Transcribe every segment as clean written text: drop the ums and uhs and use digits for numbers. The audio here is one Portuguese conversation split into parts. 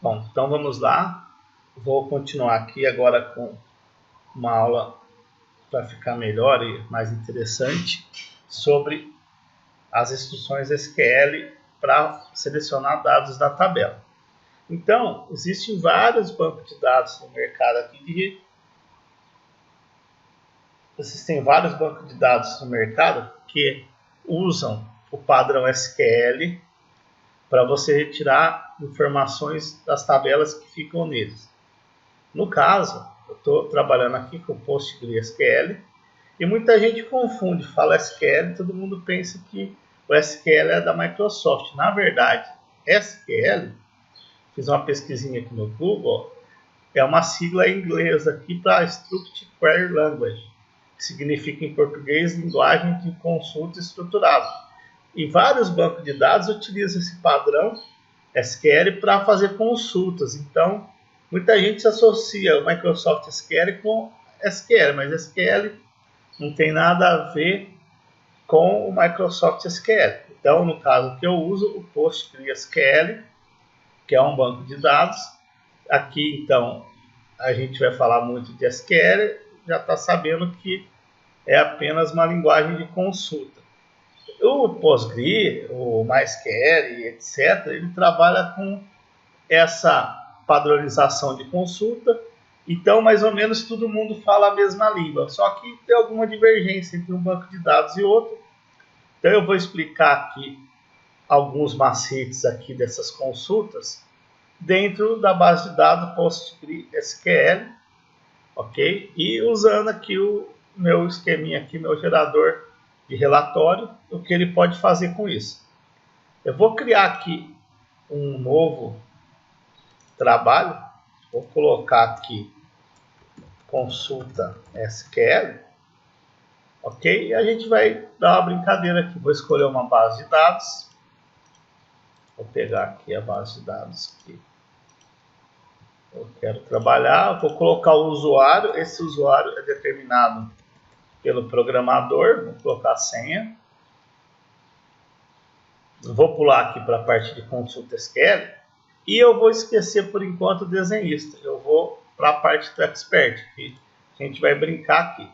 Bom, então vamos lá. Vou continuar aqui agora com uma aula para ficar melhor e mais interessante sobre as instruções SQL para selecionar dados da tabela. Então, existem vários bancos de dados no mercado aqui. Existem vários bancos de dados no mercado que usam o padrão SQL para você retirar informações das tabelas que ficam neles. No caso, eu estou trabalhando aqui com o PostgreSQL e muita gente confunde, fala SQL, todo mundo pensa que o SQL é da Microsoft. Na verdade, SQL, fiz uma pesquisinha aqui no Google, é uma sigla em inglês aqui para Structured Query Language, que significa em português linguagem de consulta estruturada. E vários bancos de dados utilizam esse padrão SQL para fazer consultas. Então, muita gente associa o Microsoft SQL com SQL, mas SQL não tem nada a ver com o Microsoft SQL. Então, no caso que eu uso, o PostgreSQL, que é um banco de dados. Aqui, então, a gente vai falar muito de SQL, já está sabendo que é apenas uma linguagem de consulta. O Postgre, o MySQL, etc., ele trabalha com essa padronização de consulta. Então, mais ou menos, todo mundo fala a mesma língua. Só que tem alguma divergência entre um banco de dados e outro. Então, eu vou explicar aqui alguns macetes aqui dessas consultas dentro da base de dados PostgreSQL, ok? E usando aqui o meu esqueminha aqui, meu gerador de relatório, o que ele pode fazer com isso. Eu vou criar aqui um novo trabalho, vou colocar aqui consulta SQL, ok? E a gente vai dar uma brincadeira aqui, vou escolher uma base de dados, vou pegar aqui a base de dados que eu quero trabalhar, vou colocar o usuário, esse usuário é determinado pelo programador, vou colocar a senha. Vou pular aqui para a parte de consulta SQL e eu vou esquecer por enquanto o desenhista. Eu vou para a parte do expert, que a gente vai brincar aqui.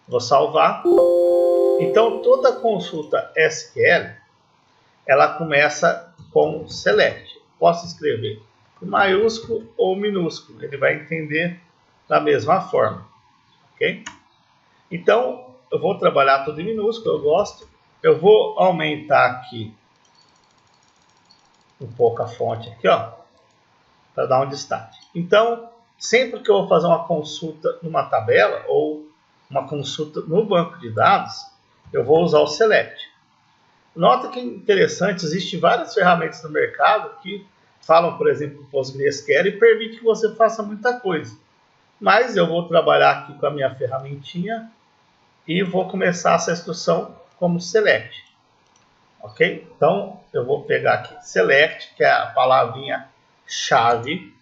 Vou salvar. Então, toda consulta SQL, ela começa com select. Posso escrever em maiúsculo ou minúsculo, ele vai entender da mesma forma, ok? Então, eu vou trabalhar tudo em minúsculo, eu gosto. Eu vou aumentar aqui um pouco a fonte aqui, ó, para dar um destaque. Então, sempre que eu vou fazer uma consulta numa tabela ou uma consulta no banco de dados, eu vou usar o select. Nota que interessante, existem várias ferramentas no mercado que falam, por exemplo, o PostgreSQL e permite que você faça muita coisa. Mas eu vou trabalhar aqui com a minha ferramentinha e vou começar essa instrução como select. Ok? Então, eu vou pegar aqui select, que é a palavrinha chave.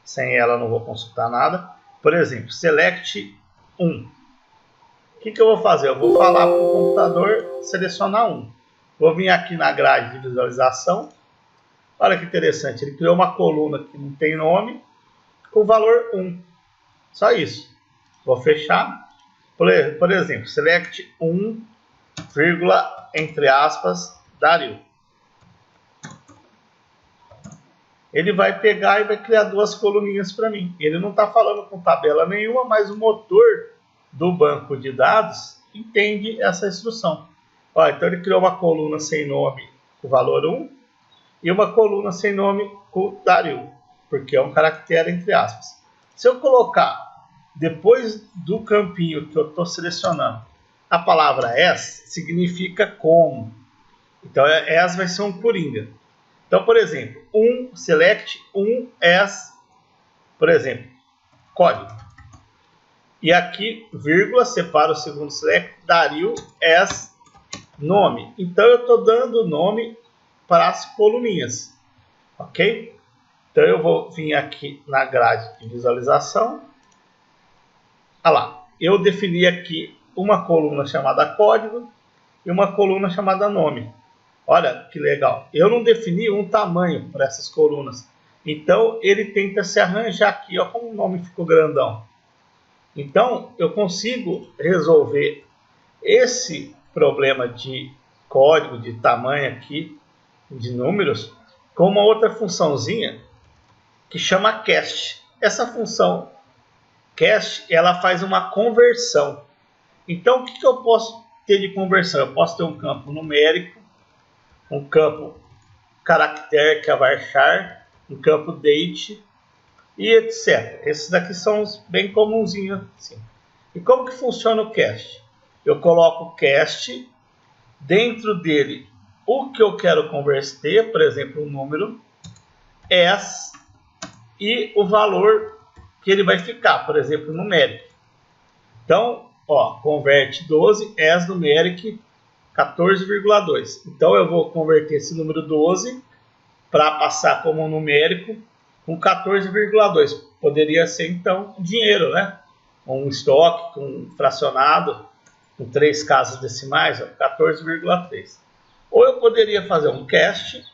Sem ela não vou consultar nada. Por exemplo, select 1. O que eu vou fazer? Eu vou falar para o computador selecionar 1. Vou vir aqui na grade de visualização. Olha que interessante, ele criou uma coluna que não tem nome com o valor 1. Só isso. Vou fechar. Por exemplo, select 1, entre aspas, Dario. Ele vai pegar e vai criar duas coluninhas para mim. Ele não está falando com tabela nenhuma, mas o motor do banco de dados entende essa instrução. Ó, então ele criou uma coluna sem nome com o valor 1 e uma coluna sem nome com Dario, porque é um caractere entre aspas. Se eu colocar depois do campinho que eu estou selecionando a palavra as, significa como. Então as vai ser um coringa. Então, por exemplo, select as, por exemplo, código. E aqui, vírgula, separa o segundo select, Dario as nome. Então, eu estou dando nome para as coluninhas. Ok? Então, eu vou vir aqui na grade de visualização. Olha lá, eu defini aqui uma coluna chamada código e uma coluna chamada nome. Olha que legal. Eu não defini um tamanho para essas colunas. Então ele tenta se arranjar aqui, ó, como o nome ficou grandão. Então eu consigo resolver esse problema de código, de tamanho aqui, de números, com uma outra funçãozinha que chama cast. Essa função cast, ela faz uma conversão. Então o que eu posso ter de conversão? Eu posso ter um campo numérico, um campo caractere, que é varchar, um campo date e etc. Esses daqui são os bem comunzinhos. Assim. E como que funciona o cast? Eu coloco o cast, dentro dele o que eu quero converter, por exemplo, um número, as, e o valor que ele vai ficar, por exemplo, numérico. Então, ó, converte 12 as numeric 14,2. Então eu vou converter esse número 12 para passar como numérico com 14,2. Poderia ser então dinheiro, né? Um estoque com fracionado com 3 casas decimais, 14,3. Ou eu poderia fazer um cast,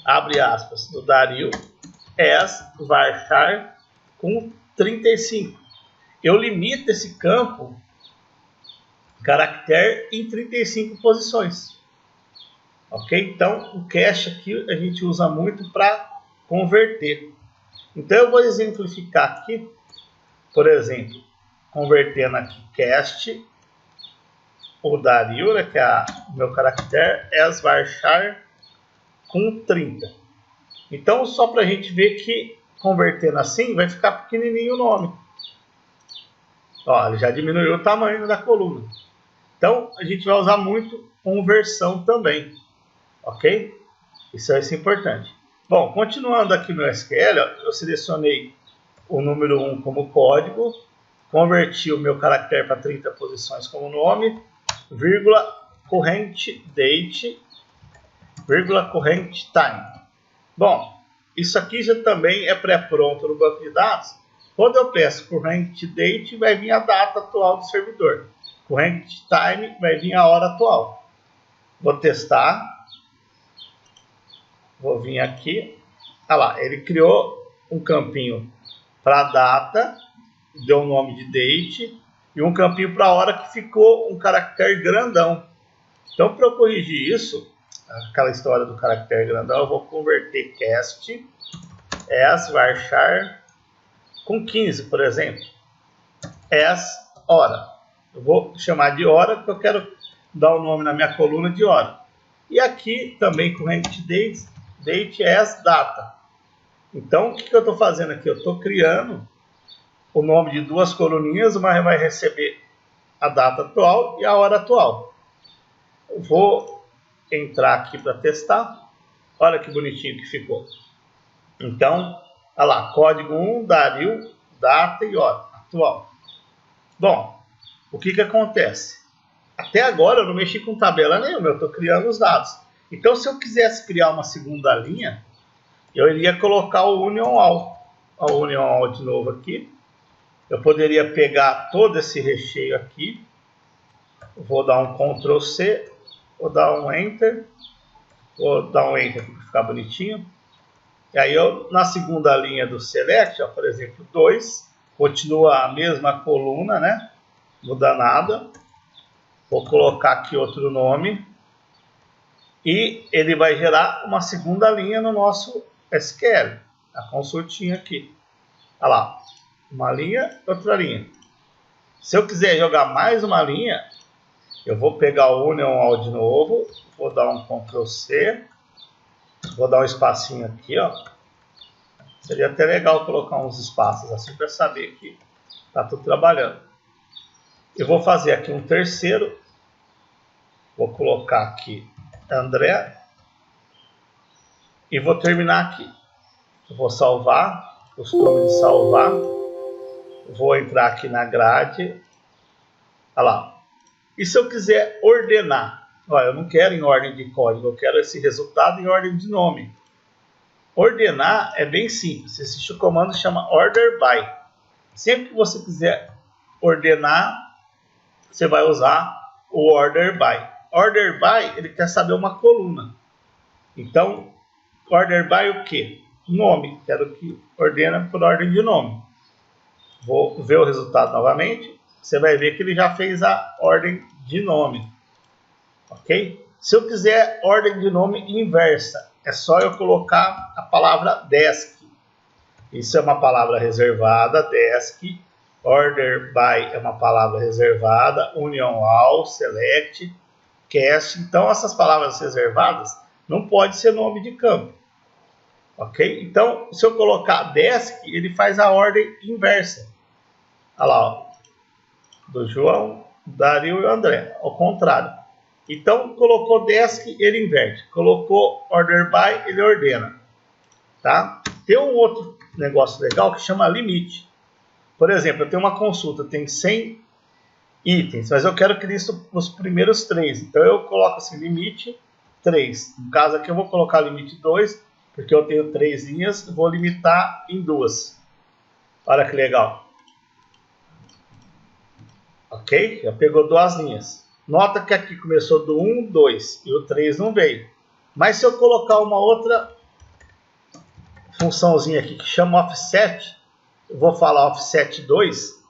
abre aspas, do Dario, as varchar com 35. Eu limito esse campo caractere em 35 posições. Ok? Então, o cast aqui a gente usa muito para converter. Então, eu vou exemplificar aqui, por exemplo, convertendo aqui cast, o Dario, né, que é o meu caractere, as varchar com 30. Então, só para a gente ver que convertendo assim, vai ficar pequenininho o nome. Ó, ele já diminuiu o tamanho da coluna. Então, a gente vai usar muito conversão também. Ok? Isso é importante. Bom, continuando aqui no SQL, ó, eu selecionei o número 1 como código, converti o meu caractere para 30 posições como nome, vírgula, current date, vírgula, current time. Bom, isso aqui já também é pré-pronto no banco de dados. Quando eu peço current date, vai vir a data atual do servidor. Current time vai vir a hora atual. Vou testar. Vou vir aqui. Olha lá, ele criou um campinho para data, deu o nome de date, e um campinho para hora que ficou um caractere grandão. Então, para eu corrigir isso, aquela história do caractere grandão, eu vou converter cast as varchar com 15, por exemplo. As hora. Eu vou chamar de hora porque eu quero dar o nome na minha coluna de hora. E aqui também current date as data. Então, o que eu estou fazendo aqui? Eu estou criando o nome de duas coluninhas, uma vai receber a data atual e a hora atual. Eu vou entrar aqui para testar. Olha que bonitinho que ficou. Então, olha lá, código 1, Dario, data e hora atual. Bom, o que acontece? Até agora eu não mexi com tabela nenhuma, eu estou criando os dados. Então, se eu quisesse criar uma segunda linha, eu iria colocar o union all. O union all de novo aqui. Eu poderia pegar todo esse recheio aqui. Vou dar um Ctrl C, vou dar um Enter. Vou dar um Enter para ficar bonitinho. E aí eu, na segunda linha do select, ó, por exemplo, 2, continua a mesma coluna, né? Não muda nada. Vou colocar aqui outro nome. E ele vai gerar uma segunda linha no nosso SQL. A consultinha aqui. Olha lá. Uma linha, outra linha. Se eu quiser jogar mais uma linha, eu vou pegar o union all de novo. Vou dar um Ctrl C. Vou dar um espacinho aqui, ó. Seria até legal colocar uns espaços assim para saber que está tudo trabalhando. Eu vou fazer aqui um terceiro. Vou colocar aqui André. E vou terminar aqui. Eu vou salvar. Costume de salvar. Vou entrar aqui na grade. Olha lá. E se eu quiser ordenar? Olha, eu não quero em ordem de código. Eu quero esse resultado em ordem de nome. Ordenar é bem simples. Existe o comando que chama order by. Sempre que você quiser ordenar, você vai usar o order by. Order by, ele quer saber uma coluna. Então, order by o quê? nome, quero que ordena por ordem de nome. Vou ver o resultado novamente, você vai ver que ele já fez a ordem de nome, ok? Se eu quiser ordem de nome inversa, é só eu colocar a palavra desk. Isso é uma palavra reservada, desk. Order by é uma palavra reservada, union all, select, cast. Então essas palavras reservadas não pode ser nome de campo, ok? Então se eu colocar desk, ele faz a ordem inversa. Olha lá, ó, do João, Dario e André, ao contrário. Então colocou desk, ele inverte. Colocou order by, ele ordena, tá? Tem um outro negócio legal que chama limite. Por exemplo, eu tenho uma consulta, tem 100 itens, mas eu quero que liste os primeiros 3. Então eu coloco assim, limite 3. No caso aqui eu vou colocar limite 2, porque eu tenho 3 linhas, vou limitar em 2. Olha que legal. Ok? Já pegou 2 linhas. Nota que aqui começou do 1, 2 e o 3 não veio. Mas se eu colocar uma outra funçãozinha aqui que chama offset, eu vou falar offset 2,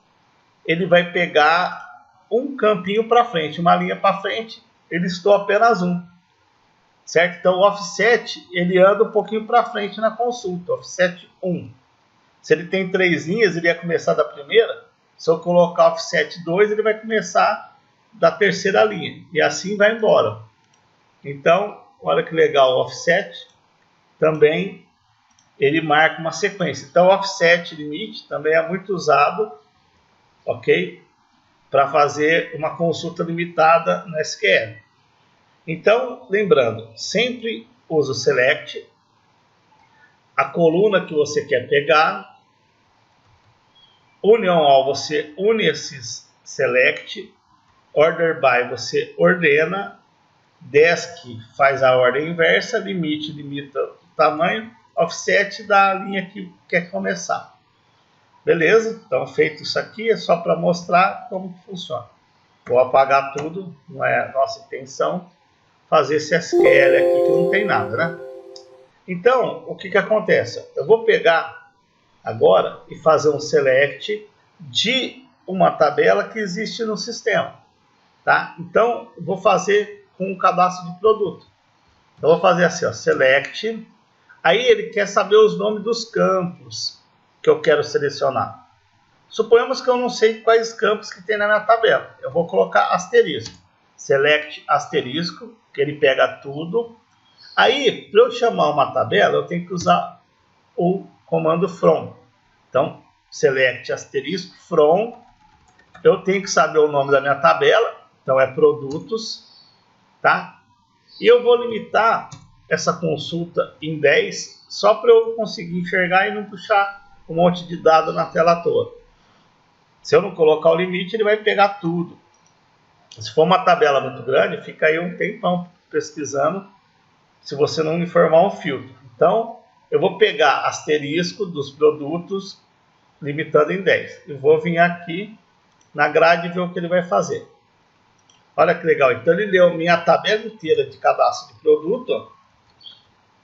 ele vai pegar um campinho para frente, uma linha para frente, ele listou apenas um, certo? Então o offset, ele anda um pouquinho para frente na consulta, offset 1. Se ele tem 3 linhas, ele ia começar da primeira, se eu colocar offset 2, ele vai começar da terceira linha, e assim vai embora. Então, olha que legal, o offset também ele marca uma sequência. Então, o offset limite também é muito usado, ok? Para fazer uma consulta limitada no SQL. Então, lembrando, sempre use o select, a coluna que você quer pegar, union all, você une esses select, order by, você ordena, desk faz a ordem inversa, limite limita o tamanho, offset da linha que quer começar. Beleza? Então, feito isso aqui, é só para mostrar como que funciona. Vou apagar tudo, não é a nossa intenção fazer esse SQL aqui que não tem nada, né? Então, o que acontece? Eu vou pegar agora e fazer um select de uma tabela que existe no sistema, tá? Então, eu vou fazer com o cadastro de produto. Eu vou fazer assim, ó, select. Aí ele quer saber os nomes dos campos que eu quero selecionar. Suponhamos que eu não sei quais campos que tem na minha tabela. Eu vou colocar asterisco. Select asterisco, que ele pega tudo. Aí, para eu chamar uma tabela, eu tenho que usar o comando from. Então, select asterisco from. Eu tenho que saber o nome da minha tabela. Então, é produtos, tá? E eu vou limitar essa consulta em 10, só para eu conseguir enxergar e não puxar um monte de dados na tela toda. Se eu não colocar o limite, ele vai pegar tudo. Se for uma tabela muito grande, fica aí um tempão pesquisando, se você não informar um filtro. Então, eu vou pegar asterisco dos produtos, limitando em 10. Eu vou vir aqui na grade e ver o que ele vai fazer. Olha que legal. Então, ele leu minha tabela inteira de cadastro de produto, ó.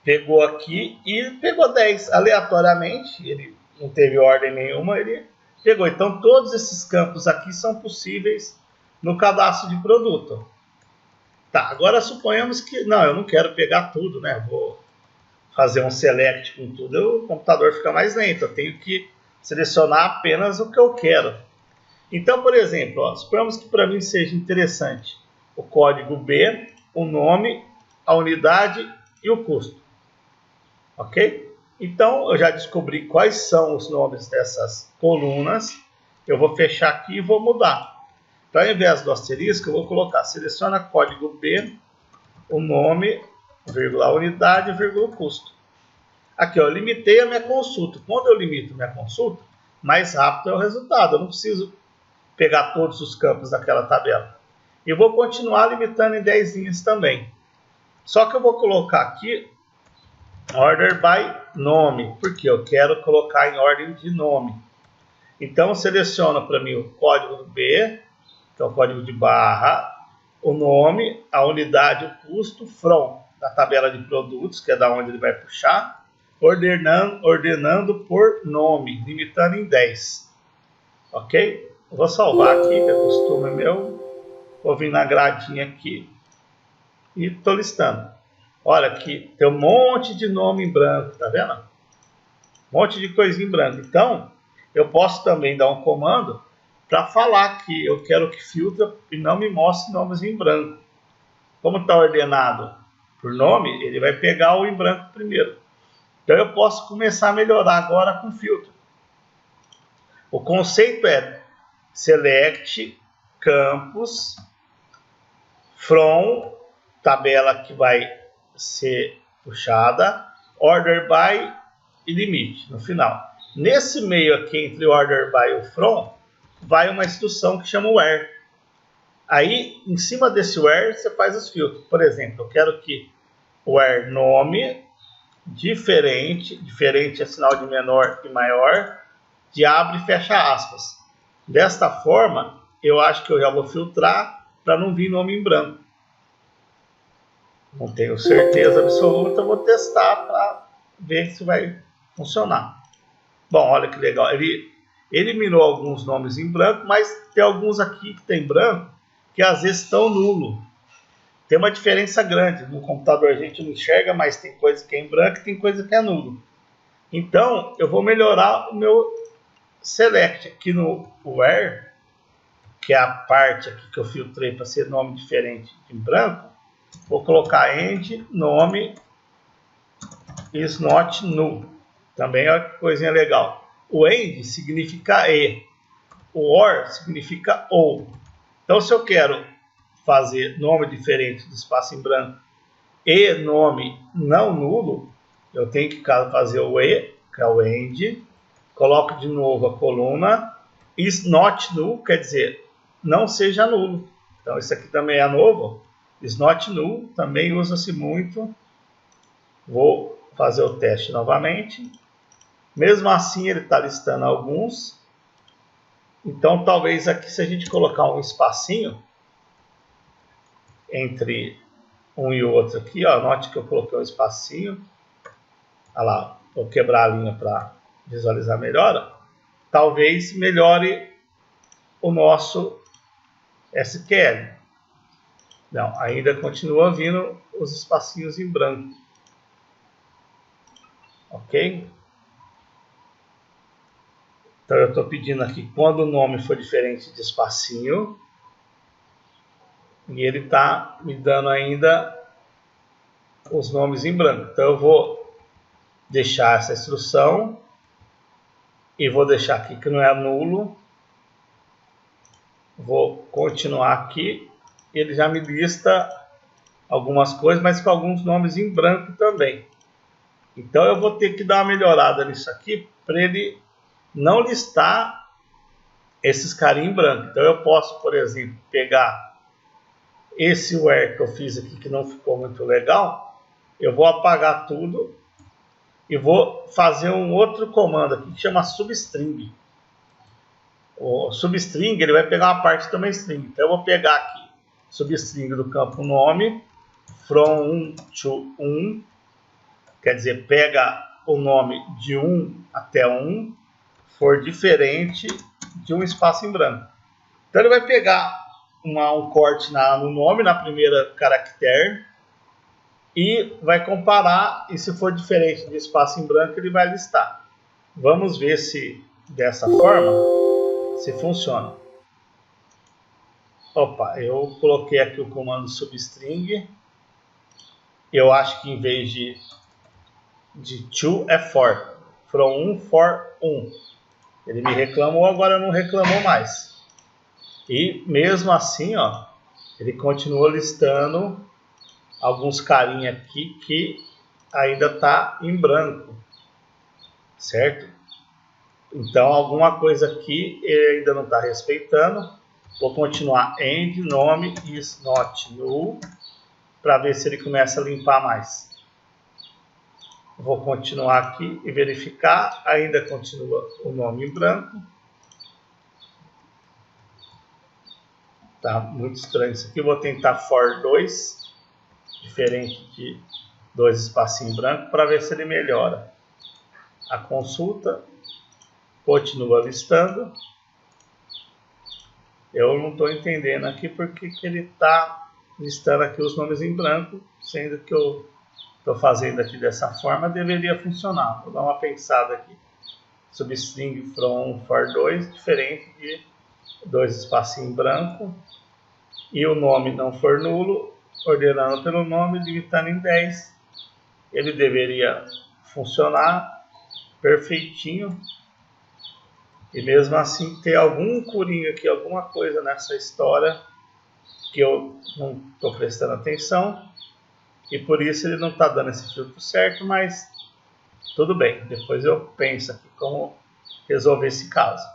Pegou aqui e pegou 10 aleatoriamente, ele não teve ordem nenhuma, ele pegou. Então todos esses campos aqui são possíveis no cadastro de produto. Tá, agora suponhamos que, não, eu não quero pegar tudo, né? Vou fazer um select com tudo, o computador fica mais lento, eu tenho que selecionar apenas o que eu quero. Então, por exemplo, ó, suponhamos que para mim seja interessante o código B, o nome, a unidade e o custo. Ok? Então, eu já descobri quais são os nomes dessas colunas. Eu vou fechar aqui e vou mudar. Então, ao invés do asterisco, eu vou colocar, seleciona código B, o nome, vírgula, a unidade, vírgula, o custo. Aqui, eu limitei a minha consulta. Quando eu limito minha consulta, mais rápido é o resultado. Eu não preciso pegar todos os campos daquela tabela. E eu vou continuar limitando em 10 linhas também. Só que eu vou colocar aqui order by nome, porque eu quero colocar em ordem de nome. Então, seleciona para mim o código B, que é o código de barra, o nome, a unidade, o custo, from, da tabela de produtos, que é da onde ele vai puxar, ordenando por nome, limitando em 10. Ok? Vou salvar aqui, que é costume meu. Vou vir na gradinha aqui e estou listando. Olha aqui, tem um monte de nome em branco, tá vendo? Um monte de coisinha em branco. Então, eu posso também dar um comando para falar que eu quero que filtre e não me mostre nomes em branco. Como está ordenado por nome, ele vai pegar o em branco primeiro. Então eu posso começar a melhorar agora com filtro. O conceito é select campos from, tabela que vai ser puxada, order by e limite no final. Nesse meio aqui entre o order by e o from, vai uma instrução que chama where. Aí, em cima desse where, você faz os filtros. Por exemplo, eu quero que o where nome diferente é sinal de menor e maior, de abre e fecha aspas. Desta forma, eu acho que eu já vou filtrar para não vir nome em branco. Não tenho certeza absoluta, vou testar para ver se vai funcionar. Bom, olha que legal. Ele eliminou alguns nomes em branco, mas tem alguns aqui que tem branco que às vezes estão nulo. Tem uma diferença grande. No computador a gente não enxerga, mas tem coisa que é em branco e tem coisa que é nulo. Então, eu vou melhorar o meu select aqui no where, que é a parte aqui que eu filtrei para ser nome diferente em branco. Vou colocar end nome is not null. Também é uma coisinha legal. O end significa e. O or significa ou. Então, se eu quero fazer nome diferente do espaço em branco e nome não nulo, eu tenho que fazer o e, que é o end, coloco de novo a coluna, is not null, quer dizer, não seja nulo. Então, isso aqui também é novo, is not null, também usa-se muito. Vou fazer o teste novamente. Mesmo assim, ele está listando alguns. Então, talvez aqui, se a gente colocar um espacinho entre um e o outro aqui, ó, note que eu coloquei um espacinho. Olha lá, vou quebrar a linha para visualizar melhor. Ó. Talvez melhore o nosso SQL. Não, ainda continua vindo os espacinhos em branco. Ok? Então eu estou pedindo aqui quando o nome for diferente de espacinho. E ele está me dando ainda os nomes em branco. Então eu vou deixar essa instrução. E vou deixar aqui que não é nulo. Vou continuar aqui. Ele já me lista algumas coisas, mas com alguns nomes em branco também. Então eu vou ter que dar uma melhorada nisso aqui para ele não listar esses carinhos em branco. Então eu posso, por exemplo, pegar esse where que eu fiz aqui que não ficou muito legal. Eu vou apagar tudo e vou fazer um outro comando aqui que chama substring. O substring ele vai pegar uma parte também string. Então eu vou pegar aqui substring do campo nome from 1 to 1. Quer dizer, pega o nome de 1 até 1, for diferente de um espaço em branco. Então ele vai pegar um corte no nome, na primeira caractere, e vai comparar, e se for diferente de espaço em branco, ele vai listar. Vamos ver se dessa forma, se funciona. Opa, eu coloquei aqui o comando substring. Eu acho que em vez de to é for. From 1 for 1. Ele me reclamou, agora não reclamou mais. E mesmo assim, ó, ele continua listando alguns carinhas aqui que ainda está em branco. Certo? Então, alguma coisa aqui ele ainda não está respeitando. Vou continuar end nome is not null para ver se ele começa a limpar mais. Vou continuar aqui e verificar. Ainda continua o nome em branco. Tá muito estranho isso aqui. Vou tentar for 2, diferente de 2 espacinhos em branco, para ver se ele melhora. a consulta, continua listando. Eu não estou entendendo aqui porque que ele está listando aqui os nomes em branco, sendo que eu estou fazendo aqui dessa forma, deveria funcionar. Vou dar uma pensada aqui. Substring from for 2, diferente de 2 espacinhos em branco. E o nome não for nulo, ordenando pelo nome, limitando em 10. Ele deveria funcionar perfeitinho. E mesmo assim ter algum curinho aqui, alguma coisa nessa história que eu não estou prestando atenção. E por isso ele não está dando esse filtro certo, mas tudo bem. Depois eu penso aqui como resolver esse caso.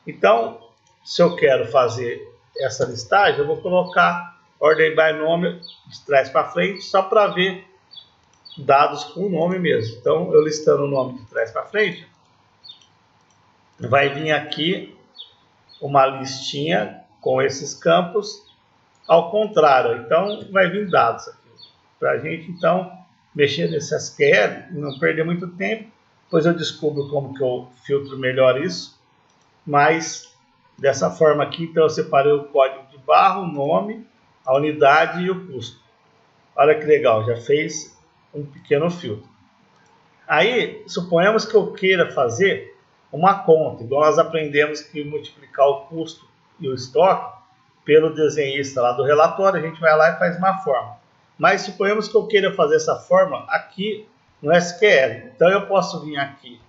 Então, se eu quero fazer essa listagem, eu vou colocar ordem by nome de trás para frente, só para ver dados com nome mesmo. Então, eu listando o nome de trás para frente, vai vir aqui uma listinha com esses campos ao contrário. Então, vai vir dados aqui para a gente, então, mexer nesse SQL e não perder muito tempo. Depois eu descubro como que eu filtro melhor isso. Mas, dessa forma aqui, então, eu separei o código de barra, o nome, a unidade e o custo. Olha que legal, já fez um pequeno filtro. Aí, suponhamos que eu queira fazer uma conta, igual nós aprendemos que multiplicar o custo e o estoque pelo desenhista lá do relatório, a gente vai lá e faz uma forma. Mas suponhamos que eu queira fazer essa forma aqui no SQL. Então eu posso vir aqui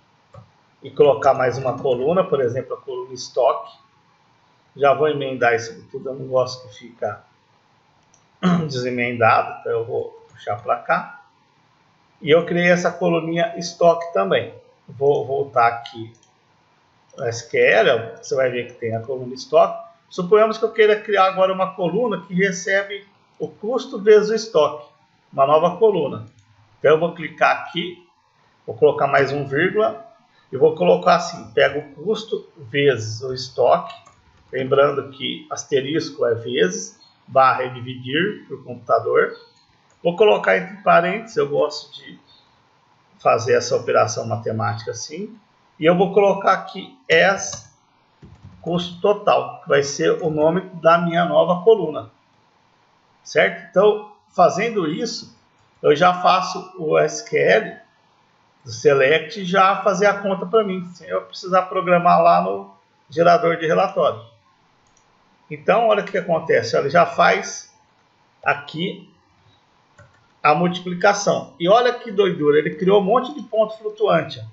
e colocar mais uma coluna, por exemplo, a coluna estoque. Já vou emendar isso tudo, eu não gosto que fica desemendado, então eu vou puxar para cá. E eu criei essa coluninha estoque também. Vou voltar aqui no SQL, você vai ver que tem a coluna estoque. Suponhamos que eu queira criar agora uma coluna que recebe o custo vezes o estoque, uma nova coluna. Então eu vou clicar aqui, vou colocar mais um vírgula e vou colocar assim, pego o custo vezes o estoque, lembrando que asterisco é vezes, barra é dividir por computador. Vou colocar entre parênteses, eu gosto de fazer essa operação matemática assim, e eu vou colocar aqui as custo total, que vai ser o nome da minha nova coluna. Certo? Então, fazendo isso, eu já faço o SQL do select já fazer a conta para mim, sem eu precisar programar lá no gerador de relatório. Então, olha o que acontece, ele já faz aqui a multiplicação. E olha que doidura, ele criou um monte de ponto flutuante.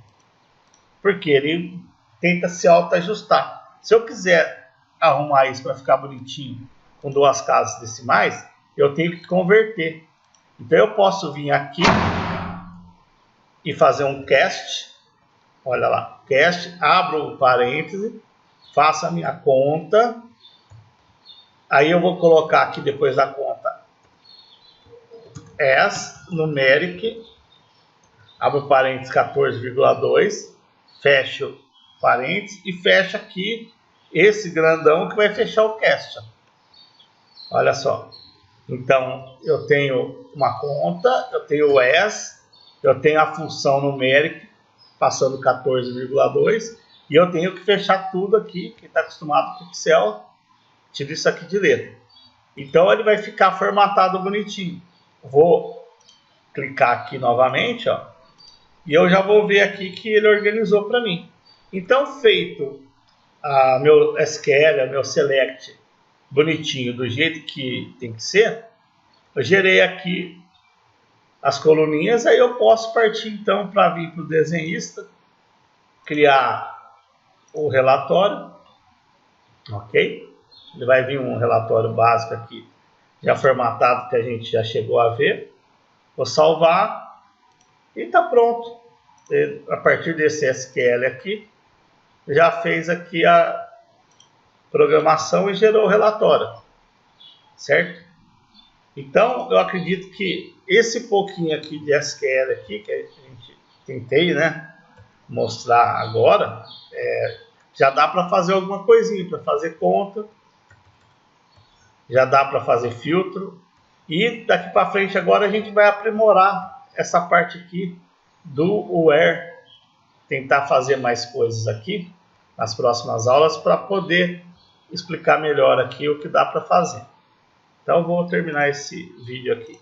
Porque ele tenta se autoajustar. Se eu quiser arrumar isso para ficar bonitinho com duas casas decimais, eu tenho que converter. Então eu posso vir aqui e fazer um cast. Olha lá, cast, abro o parêntese, faço a minha conta. Aí eu vou colocar aqui depois da conta as numeric, abro parênteses 14,2, fecho parênteses e fecho aqui esse grandão que vai fechar o cast. Olha só. Então, eu tenho uma conta, eu tenho o as, eu tenho a função numérica passando 14,2 e eu tenho que fechar tudo aqui, quem está acostumado com o Excel, tira isso aqui de letra. Então, ele vai ficar formatado bonitinho. Vou clicar aqui novamente, ó, e eu já vou ver aqui que ele organizou para mim. Então, feito meu SQL, meu select bonitinho, do jeito que tem que ser, eu gerei aqui as coluninhas, aí eu posso partir então para vir para o desenhista, criar o relatório, ok? Ele vai vir um relatório básico aqui, já formatado, que a gente já chegou a ver. Vou salvar e está pronto. A partir desse SQL aqui, já fez aqui a programação e gerou o relatório, certo? Então, eu acredito que esse pouquinho aqui de SQL aqui, que a gente tentei, né, mostrar agora, já dá para fazer alguma coisinha, para fazer conta, já dá para fazer filtro, e daqui para frente agora a gente vai aprimorar essa parte aqui do where tentar fazer mais coisas aqui nas próximas aulas para poder explicar melhor aqui o que dá para fazer. Então vou terminar esse vídeo aqui.